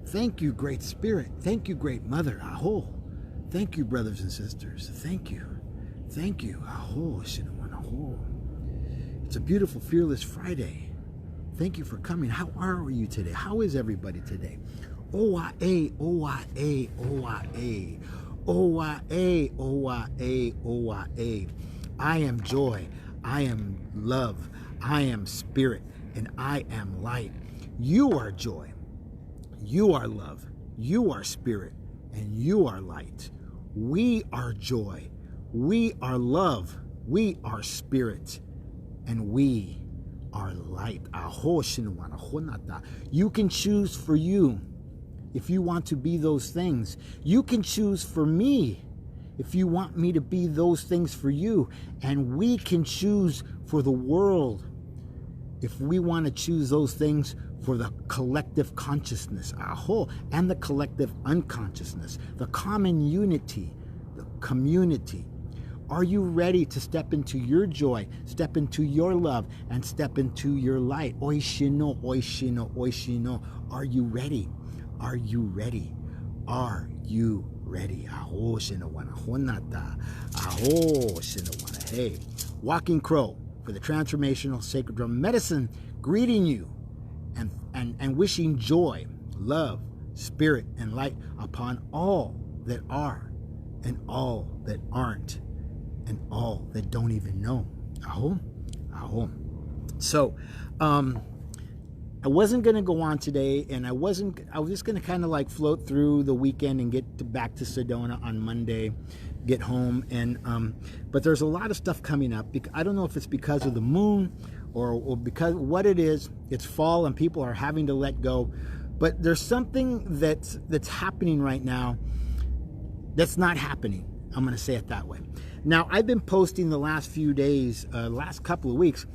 Thank you, Great Spirit. Thank you, Great Mother. Aho. Thank you, brothers and sisters. Thank you. Thank you. Aho. Aho. It's a beautiful, fearless Friday. Thank you for coming. How are you today? How is everybody today? O-I-A, O-I-A, O-I-A. O-I-A, O-I-A, O-I-A. I am joy. I am love. I am spirit. And I am light. You are joy. You are love. You are spirit. And you are light. We are joy. We are love. We are spirit. And we are light. You can choose for you if you want to be those things. You can choose for me if you want me to be those things for you. And we can choose for the world if we want to choose those things for the collective consciousness, and the collective unconsciousness, the common unity, the community. Are you ready to step into your joy, step into your love, and step into your light? Oishino, oishino, oishino. Are you ready? Are you ready? Are you ready. Aho shinawana honata. Aho shinawana. Hey, Walking Crow for the Transformational Sacred Drum Medicine, greeting you and wishing joy, love, spirit, and light upon all that are and all that aren't and all that don't even know. Aho, aho. So, I wasn't going to go on today, and I was just going to kind of like float through the weekend and get back to Sedona on Monday, get home, and but there's a lot of stuff coming up. I don't know if it's because of the moon or because what it is. It's fall and people are having to let go, but there's something that's happening right now that's not happening. I'm going to say it that way. Now, I've been posting the last few days, last couple of weeks,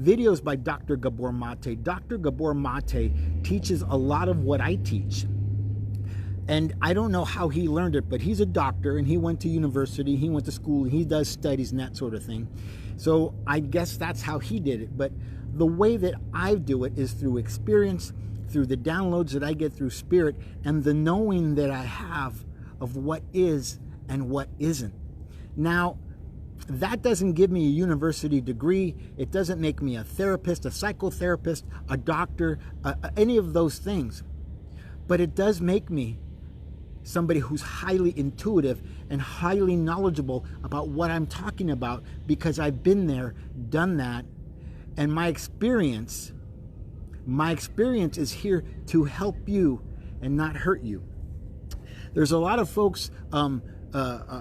videos by Dr. Gabor Mate. Dr. Gabor Mate teaches a lot of what I teach. And I don't know how he learned it, but he's a doctor and he went to university, he went to school, he does studies and that sort of thing. So I guess that's how he did it. But the way that I do it is through experience, through the downloads that I get through spirit, and the knowing that I have of what is and what isn't. Now, that doesn't give me a university degree. It doesn't make me a therapist, a psychotherapist, a doctor, any of those things. But it does make me somebody who's highly intuitive and highly knowledgeable about what I'm talking about, because I've been there, done that, and my experience is here to help you and not hurt you. There's a lot of folks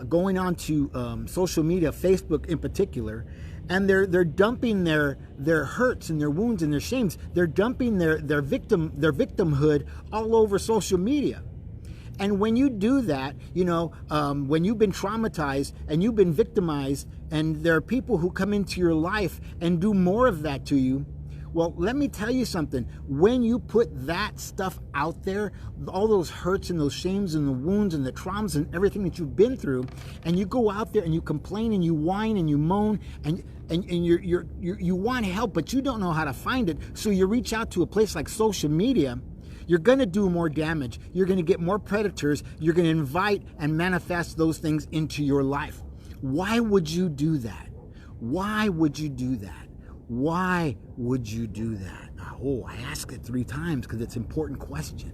going on to social media, Facebook in particular, and they're dumping their hurts and their wounds and their shames. They're dumping their victimhood all over social media. And when you do that, when you've been traumatized and you've been victimized, and there are people who come into your life and do more of that to you, well, let me tell you something. When you put that stuff out there, all those hurts and those shames and the wounds and the traumas and everything that you've been through, and you go out there and you complain and you whine and you moan and you want help, but you don't know how to find it, so you reach out to a place like social media, you're going to do more damage. You're going to get more predators. You're going to invite and manifest those things into your life. Why would you do that? Why would you do that? Why would you do that? Oh, I ask it 3 times because it's an important question.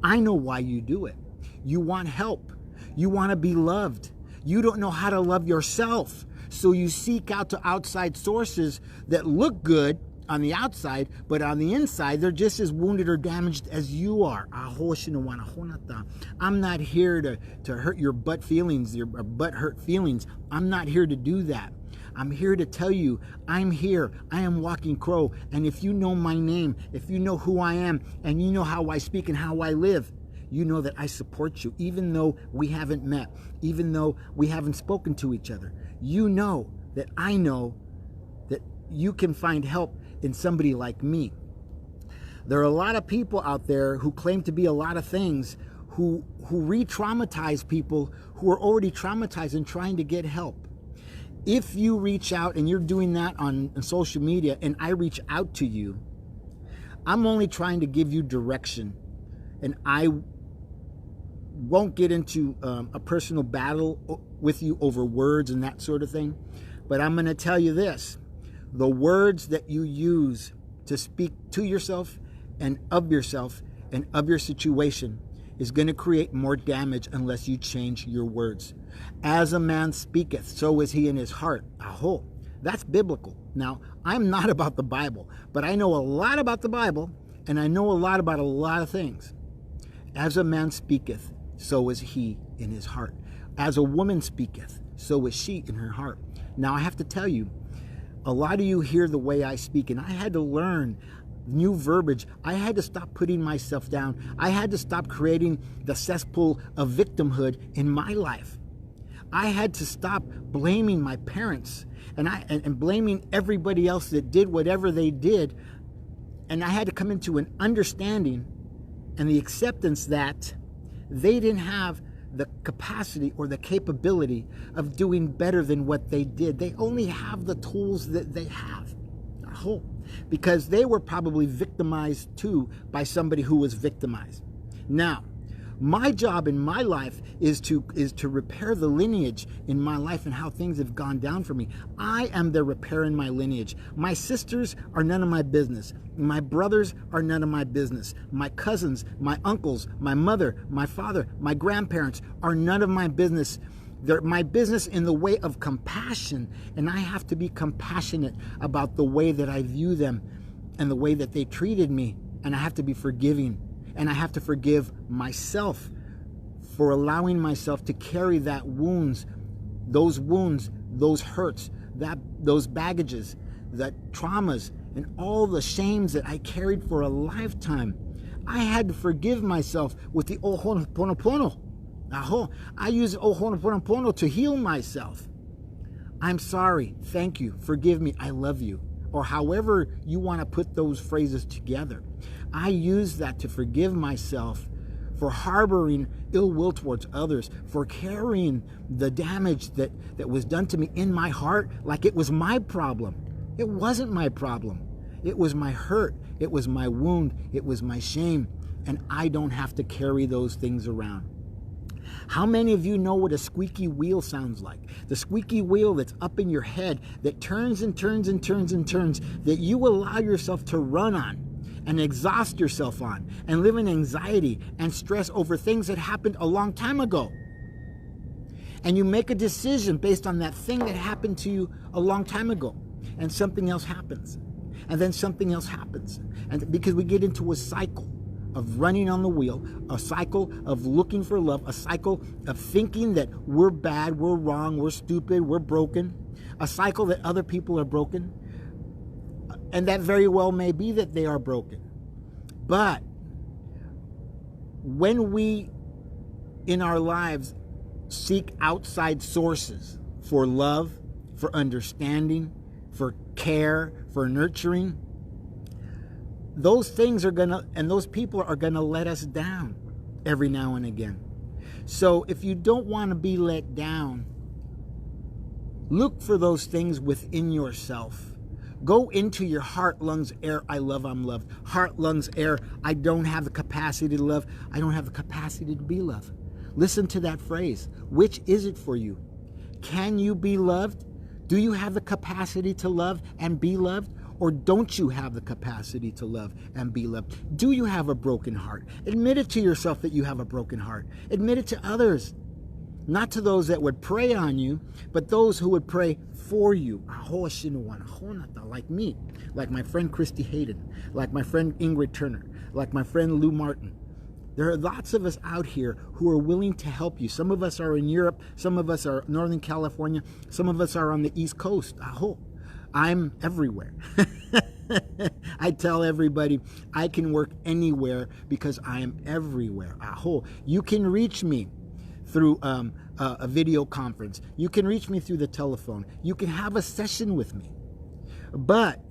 I know why you do it. You want help. You want to be loved. You don't know how to love yourself. So you seek out to outside sources that look good on the outside, but on the inside, they're just as wounded or damaged as you are. I'm not here to hurt your butt feelings, your butt hurt feelings. I'm not here to do that. I'm here to tell you, I'm here. I am Walking Crow. And if you know my name, if you know who I am, and you know how I speak and how I live, you know that I support you, even though we haven't met, even though we haven't spoken to each other. You know that I know that you can find help in somebody like me. There are a lot of people out there who claim to be a lot of things, who re-traumatize people who are already traumatized and trying to get help. If you reach out and you're doing that on social media and I reach out to you, I'm only trying to give you direction, and I won't get into a personal battle with you over words and that sort of thing. But I'm going to tell you this. The words that you use to speak to yourself and of your situation is going to create more damage unless you change your words. As a man speaketh, so is he in his heart. Aho. That's biblical. Now, I'm not about the Bible, but I know a lot about the Bible, and I know a lot about a lot of things. As a man speaketh, so is he in his heart. As a woman speaketh, so is she in her heart. Now, I have to tell you, a lot of you hear the way I speak, and I had to learn new verbiage. I had to stop putting myself down. I had to stop creating the cesspool of victimhood in my life. I had to stop blaming my parents and blaming everybody else that did whatever they did. And I had to come into an understanding and the acceptance that they didn't have the capacity or the capability of doing better than what they did. They only have the tools that they have. I hope. Because they were probably victimized too by somebody who was victimized. Now, My job in my life is to repair the lineage in my life and how things have gone down for me. I am the repair in my lineage. My sisters are none of my business. My brothers are none of my business. My cousins, my uncles, my mother, my father, my grandparents are none of my business. They're my business in the way of compassion, and I have to be compassionate about the way that I view them and the way that they treated me, and I have to be forgiving. And I have to forgive myself for allowing myself to carry those wounds, those hurts, those baggages, that traumas, and all the shames that I carried for a lifetime. I had to forgive myself with the Ho'oponopono. I use Ho'oponopono to heal myself. I'm sorry, thank you, forgive me, I love you. Or however you want to put those phrases together. I use that to forgive myself for harboring ill will towards others, for carrying the damage that was done to me in my heart like it was my problem. It wasn't my problem. It was my hurt. It was my wound. It was my shame. And I don't have to carry those things around. How many of you know what a squeaky wheel sounds like? The squeaky wheel that's up in your head that turns and turns and turns and turns, that you allow yourself to run on and exhaust yourself on and live in anxiety and stress over things that happened a long time ago. And you make a decision based on that thing that happened to you a long time ago, and something else happens. And then something else happens. And because we get into a cycle of running on the wheel, a cycle of looking for love, a cycle of thinking that we're bad, we're wrong, we're stupid, we're broken, a cycle that other people are broken. And that very well may be that they are broken. But when we, in our lives, seek outside sources for love, for understanding, for care, for nurturing, those things and those people are gonna let us down every now and again. So if you don't want to be let down, look for those things within yourself. Go into your heart, lungs, air, I love, I'm loved. Heart, lungs, air, I don't have the capacity to love. I don't have the capacity to be loved. Listen to that phrase. Which is it for you? Can you be loved? Do you have the capacity to love and be loved? Or don't you have the capacity to love and be loved? Do you have a broken heart? Admit it to yourself that you have a broken heart. Admit it to others. Not to those that would prey on you, but those who would pray for you. Like me, like my friend Christy Hayden, like my friend Ingrid Turner, like my friend Lou Martin. There are lots of us out here who are willing to help you. Some of us are in Europe. Some of us are Northern California. Some of us are on the East Coast. I'm everywhere. I tell everybody I can work anywhere because I am everywhere. You can reach me through a video conference. You can reach me through the telephone. You can have a session with me. But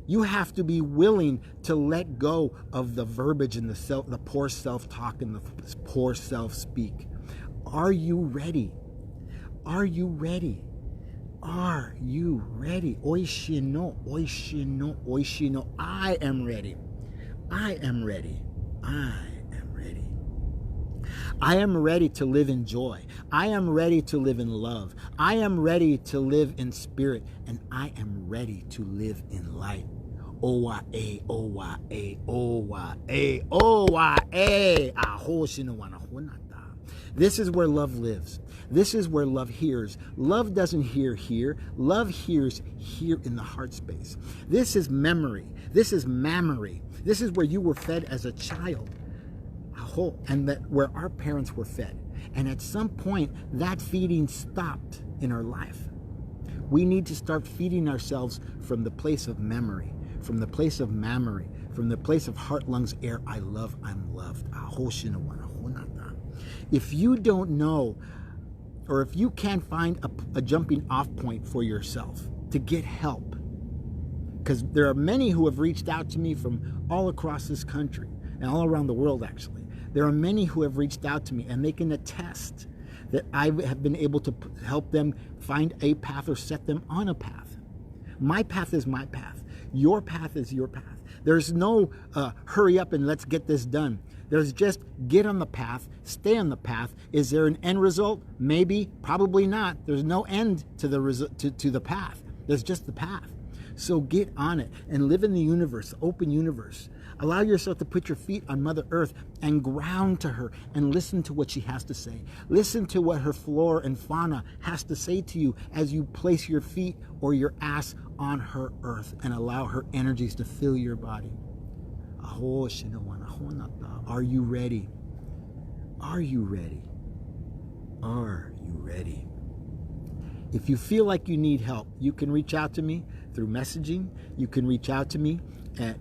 you have to be willing to let go of the verbiage and the poor self-talk and the poor self-speak. Are you ready? Are you ready? Are you ready? Oishino, oishino, oishino. I am ready. I am ready. I am ready. I am ready to live in joy. I am ready to live in love. I am ready to live in spirit. And I am ready to live in light. Owa-e, owa-e, owa-e, owa-e. Ahoshino-wana-honata. This is where love lives. This is where love hears. Love doesn't hear here. Love hears here in the heart space. This is memory. This is mammary. This is where you were fed as a child. And that where our parents were fed. And at some point, that feeding stopped in our life. We need to start feeding ourselves from the place of memory, from the place of mammary, from the place of heart, lungs, air, I love, I'm loved. If you don't know, or if you can't find a jumping off point for yourself to get help, because there are many who have reached out to me from all across this country and all around the world, actually. There are many who have reached out to me, and they can attest that I have been able to help them find a path or set them on a path. My path is my path. Your path is your path. There's no hurry up and let's get this done. There's just get on the path, stay on the path. Is there an end result? Maybe, probably not. There's no end to the path. There's just the path. So get on it and live in the universe, the open universe. Allow yourself to put your feet on Mother Earth and ground to her and listen to what she has to say. Listen to what her flora and fauna has to say to you as you place your feet or your ass on her earth and allow her energies to fill your body. Are you ready? Are you ready? Are you ready? If you feel like you need help, you can reach out to me through messaging. You can reach out to me at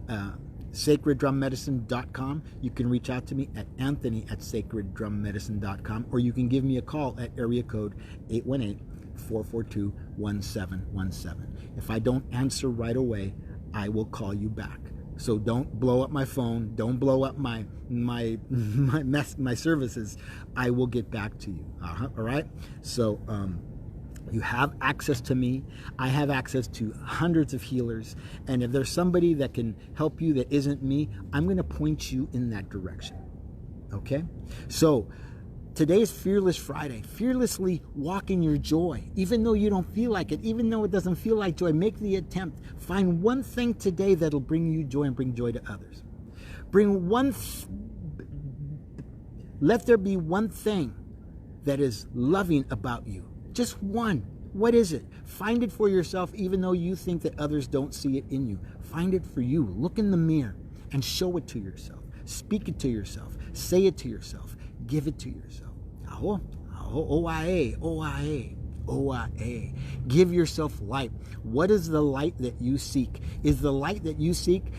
sacreddrummedicine.com. You can reach out to me at anthony@sacreddrummedicine.com, or you can give me a call at area code 818-442-1717. If I don't answer right away, I will call you back. So don't blow up my phone. Don't blow up my services. I will get back to you. All right? So you have access to me. I have access to hundreds of healers. And if there's somebody that can help you that isn't me, I'm going to point you in that direction. Okay? So today's Fearless Friday. Fearlessly walk in your joy. Even though you don't feel like it, even though it doesn't feel like joy, make the attempt. Find one thing today that'll bring you joy and bring joy to others. Let there be one thing that is loving about you. Just one. What is it? Find it for yourself, even though you think that others don't see it in you. Find it for you. Look in the mirror and show it to yourself. Speak it to yourself. Say it to yourself. Give it to yourself. OIA. Give yourself light. What is the light that you seek? Is the light that you seek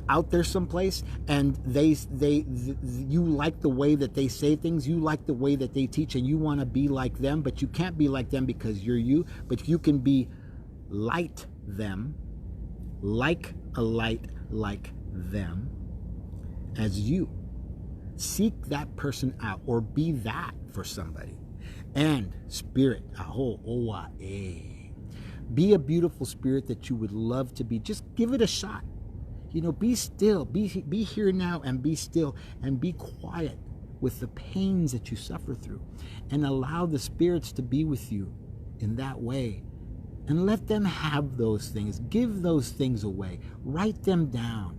out there someplace, and you like the way that they say things, you like the way that they teach, and you want to be like them, but you can't be like them because you're you, but you can be light them, like a light like them as you. Seek that person out, or be that for somebody. And spirit, be a beautiful spirit that you would love to be. Just give it a shot. Be still, be here now, and be still, and be quiet with the pains that you suffer through, and allow the spirits to be with you in that way, and let them have those things. Give those things away. Write them down.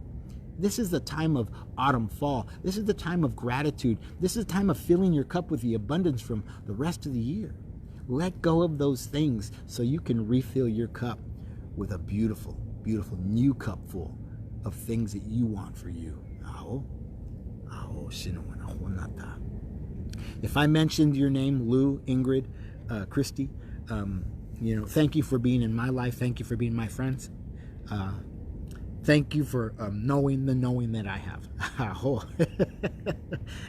This is the time of autumn, fall. This is the time of gratitude. This is the time of filling your cup with the abundance from the rest of the year. Let go of those things so you can refill your cup with a beautiful, beautiful new cup full of things that you want for you. If I mentioned your name, Lou, Ingrid, Christy, thank you for being in my life. Thank you for being my friends. Thank you for knowing that I have.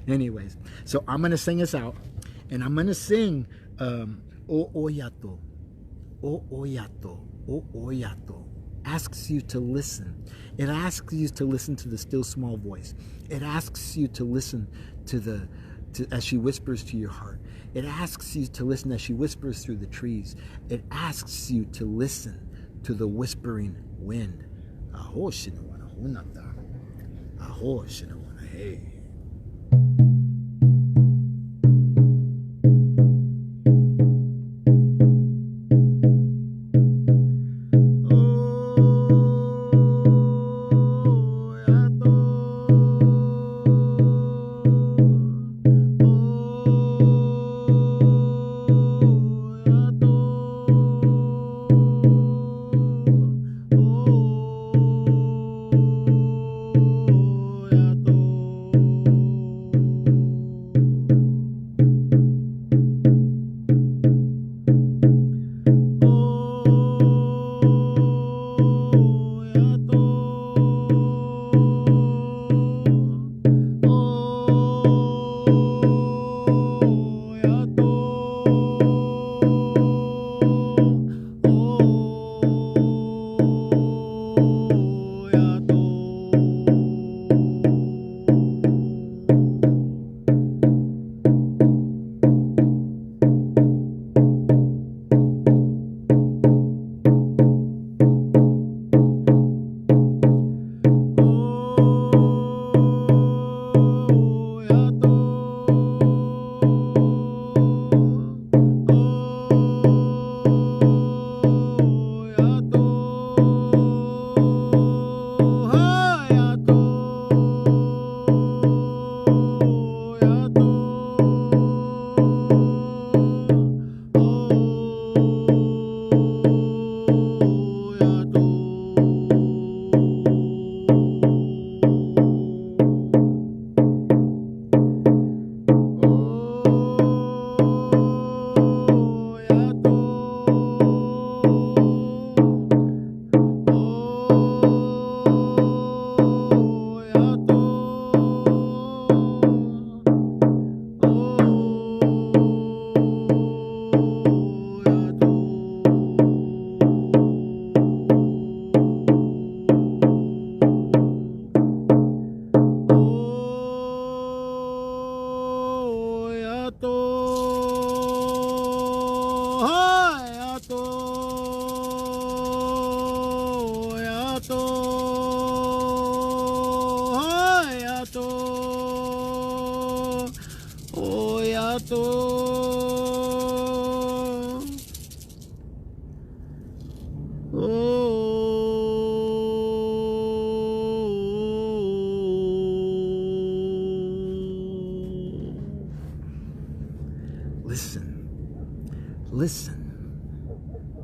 Anyways, so I'm going to sing us out, and I'm going to sing O Oyato, O Oyato, O Oyato. Asks you to listen. It asks you to listen to the still small voice. It asks you to listen to as she whispers to your heart. It asks you to listen as she whispers through the trees. It asks you to listen to the whispering wind. Aho shinawana hunata. Aho shinawana hey.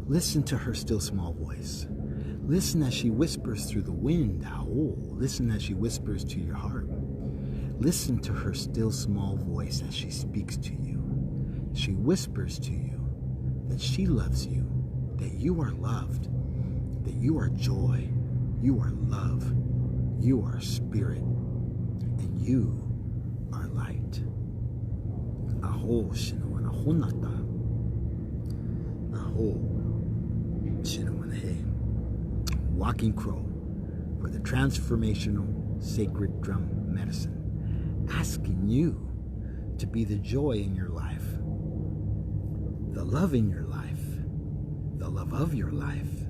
Listen to her still small voice. Listen as she whispers through the wind. Listen as she whispers to your heart. Listen to her still small voice as she speaks to you. She whispers to you that she loves you, that you are loved, that you are joy, you are love, you are spirit, and you are light. Aho shinawana honata. Aho shinawana he. Walking Crow for the Transformational Sacred Drum Medicine, asking you to be the joy in your life, the love in your life, the love of your life,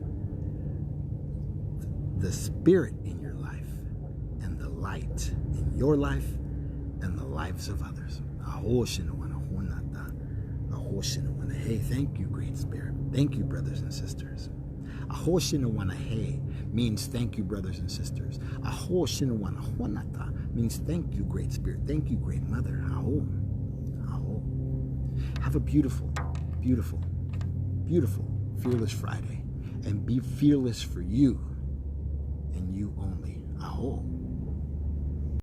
the spirit in your life, and the light in your life and the lives of others. Hey, thank you, Great Spirit. Thank you, brothers and sisters. Hey means thank you, brothers and sisters. Means thank you, Great Spirit. Thank you, Great Mother. Have a beautiful, beautiful, beautiful, fearless Friday. And be fearless for you and you only. Aho.